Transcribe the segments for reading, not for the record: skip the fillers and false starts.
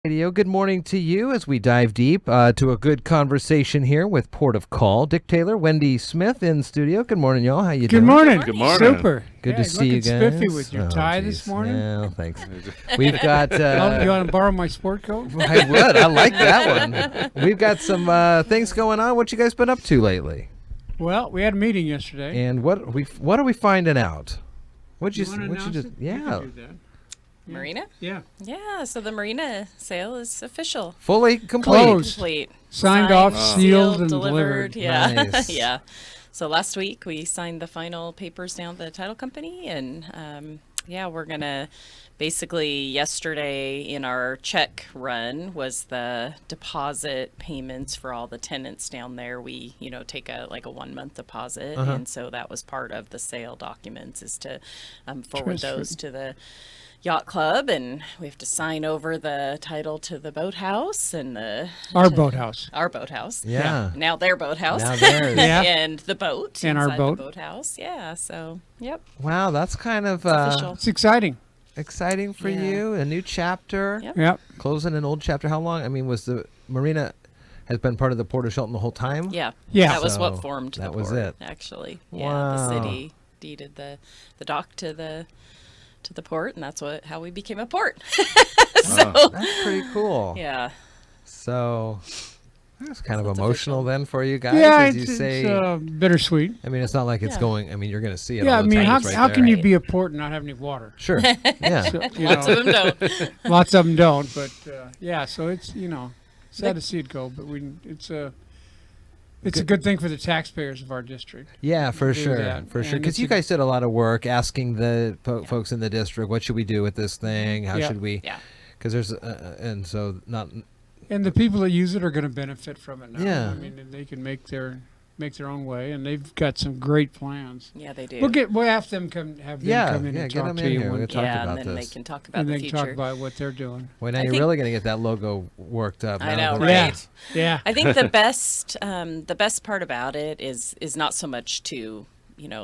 Radio. Good morning to you as we dive deep to a good conversation here with Port of Call. Dick Taylor, Wendy Smith in studio. Good morning, y'all. How you doing? Good morning. Good morning. Super. Good to see you guys. Spiffy with your tie geez. this morning. Well, thanks. We've got... you want to borrow my sport coat? I would. I like that one. We've got some things going on. What you guys been up to lately? Well, we had a meeting yesterday. And what are we finding out? What'd you announce just... it? Yeah. You can do that. Marina? Yeah. Yeah, so the Marina sale is official. Fully complete. Closed. Complete. Signed off, sealed, and delivered. Yeah. Nice. Yeah. So last week we signed the final papers down at the title company, and we're going to basically yesterday in our check run was the deposit payments for all the tenants down there. We, take a 1 month deposit. And so that was part of the sale documents is to forward those to the yacht club, and we have to sign over the title to the boathouse and Our boathouse. Yeah. Now their boathouse. Now theirs. Yeah. And the boat. And our inside boat. The boathouse. Yeah. So, yep. Wow, that's kind of Official. It's exciting. exciting for Yeah. you. A new chapter. Yep. Yep. Closing an old chapter. How long? I mean, was the Marina has been part of the Port of Shelton the whole time? Yeah. Yeah. That was So what formed the that was port, it. actually. Yeah. Wow. The city deeded the dock to the port, and that's how we became a port. So, That's pretty cool. yeah. So that's kind of That's emotional official. then for you guys, Yeah, as you it's say. bittersweet. I mean, it's not like it's Yeah. going. I mean, you're going to see it. Yeah, all I the mean, time. It's right how can there. you be a port and not have any water? Sure. Yeah. So, you Lots know, of them don't. lots of them don't, but so it's sad to see it go, but it's a good thing for the taxpayers of our district. Yeah, for do sure, that. for sure. And Because it's you a- guys did a lot of work asking the folks in the district, what should we do with this thing? How Yeah. should we? Yeah. Because there's and so not. And the people that use it are going to benefit from it now. Yeah. I mean, they can make their own way, and they've got some great plans. Yeah, they do. We'll have them come in and Yeah, talk get to them in you, here. We'll talk yeah, about and then this. they can talk about and the they can talk future. about what they're doing. Well, now I you're think- really going to get that logo worked up. I now know, that- right? Yeah. I think the best part about it is not so much to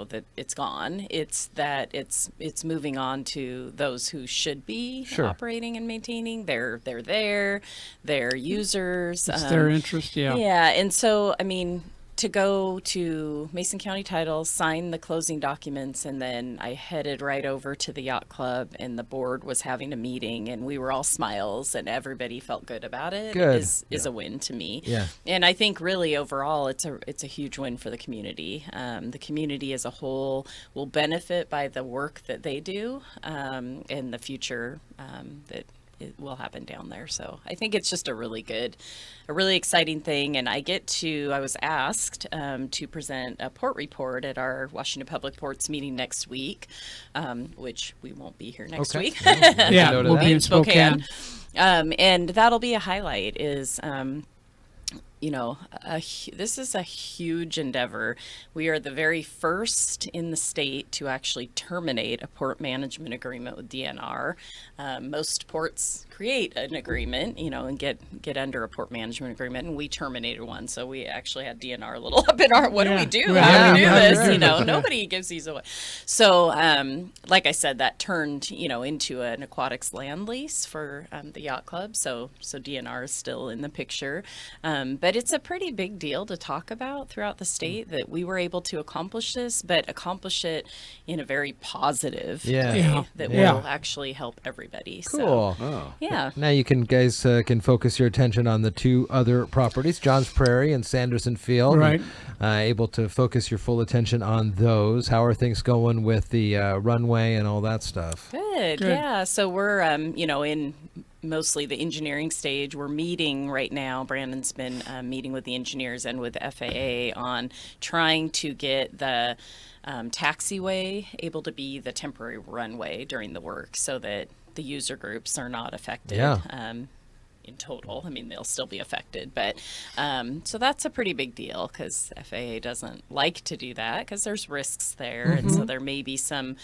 that it's gone. It's that it's moving on to those who should be Sure. operating and maintaining. They're there. They're users. It's their interest. Yeah. Yeah, and so I mean, to go to Mason County Title, sign the closing documents, and then I headed right over to the yacht club, and the board was having a meeting, and we were all smiles, and everybody felt good about it. Good. Is a win to me. Yeah. And I think really overall, it's a huge win for the community. The community as a whole will benefit by the work that they do, in the future that it will happen down there. So I think it's just a really exciting thing. And I was asked to present a port report at our Washington Public Ports meeting next week, which we won't be here next Okay. week. Yeah, note of we'll that. be in Spokane. And that'll be a highlight is, this is a huge endeavor. We are the very first in the state to actually terminate a port management agreement with DNR. Most ports create an agreement, and get under a port management agreement, and we terminated one. So we actually had DNR a little up in our, what do Yeah. we do? Yeah. How do we do Yeah. this? Yeah. Nobody gives these away. So, like I said, that turned, into an aquatics land lease for the yacht club. So DNR is still in the picture. But it's a pretty big deal to talk about throughout the state that we were able to accomplish this, but accomplish it in a very positive Yeah. way Yeah. that Yeah. will actually help everybody. Cool. So, yeah. Now you guys can focus your attention on the two other properties, Johns Prairie and Sanderson Field. Right. Able to focus your full attention on those. How are things going with the runway and all that stuff? Good. Good. Yeah. So we're, in mostly the engineering stage. We're meeting right now. Brandon's been meeting with the engineers and with the FAA on trying to get the taxiway able to be the temporary runway during the work so that the user groups are not affected. Yeah. In total, I mean, they'll still be affected, but so that's a pretty big deal because FAA doesn't like to do that because there's risks there, and so there may be some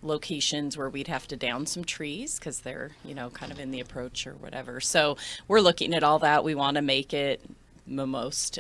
locations where we'd have to down some trees because they're kind of in the approach or whatever. So we're looking at all that. We want to make it the most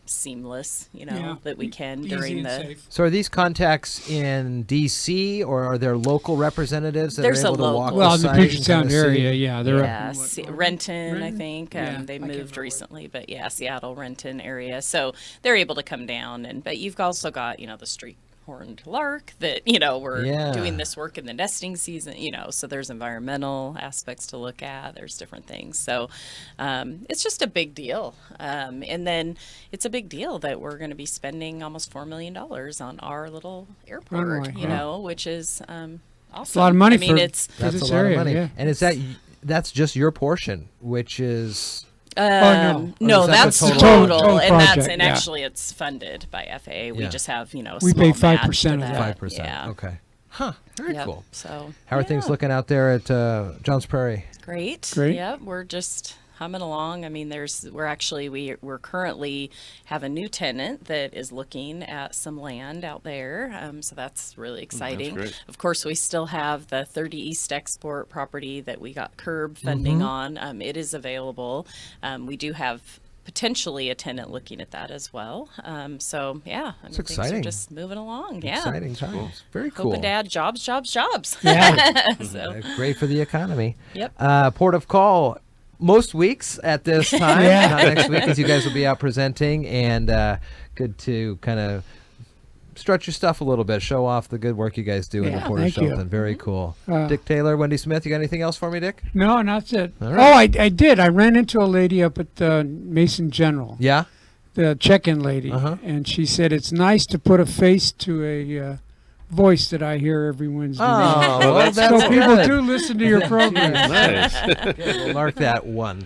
seamless, Yeah. that we can Easy during and the. safe. So are these contacts in D.C. or are there local representatives that There's are a able to walk local- Well, the in the site Puget and Sound kinda see? area, yeah, they're Yeah, up in what, Renton, I Renton? think. Yeah, I They can't moved remember. recently, but yeah, Seattle, Renton area. So they're able to come down, but you've also got, the street horned lark that, we're Yeah. doing this work in the nesting season, so there's environmental aspects to look at. There's different things. So it's just a big deal. And then it's a big deal that we're going to be spending almost $4 million on our little airport, Runway, yeah. which is awesome. It's a lot of money I mean, for it's for That's this a lot area. of money. Yeah. And that's just your portion, which is no. No, Or is that that's the the total- total, total and project, and yeah. actually it's funded by FAA. We Yeah. just have a We small pay match 5% to of that. that. 5%. Yeah. Okay. Huh. Very Yep. cool. So How are things yeah. looking out there at Johns Prairie? Great. Great. Yep, we're just humming along. I mean, we're currently have a new tenant that is looking at some land out there. So that's really exciting. great. Of course, we still have the 30 East Export property that we got curb funding on. It is available. We do have potentially a tenant looking at that as well. So yeah, I mean, things exciting. are just moving along. Yeah. Exciting times. Very cool. Hoping to add jobs. Yeah. So, Great for the economy. yep. Port of Call most weeks at this time. Yeah. Not next week, as you guys will be out presenting, and good to kind of strut your stuff a little bit, show off the good work you guys do in the Yeah, Port of thank you. Shelton. Very cool. Uh, Dick Taylor, Wendy Smith, you got anything else for me, Dick? No, that's it. All Oh, right. I did. I ran into a lady up at Mason General, Yeah. the check-in lady, Uh-huh. and she said it's nice to put a face to a voice that I hear every Wednesday night. Oh, well, that's that's So people good. do listen to your program. Nice. We'll mark that one.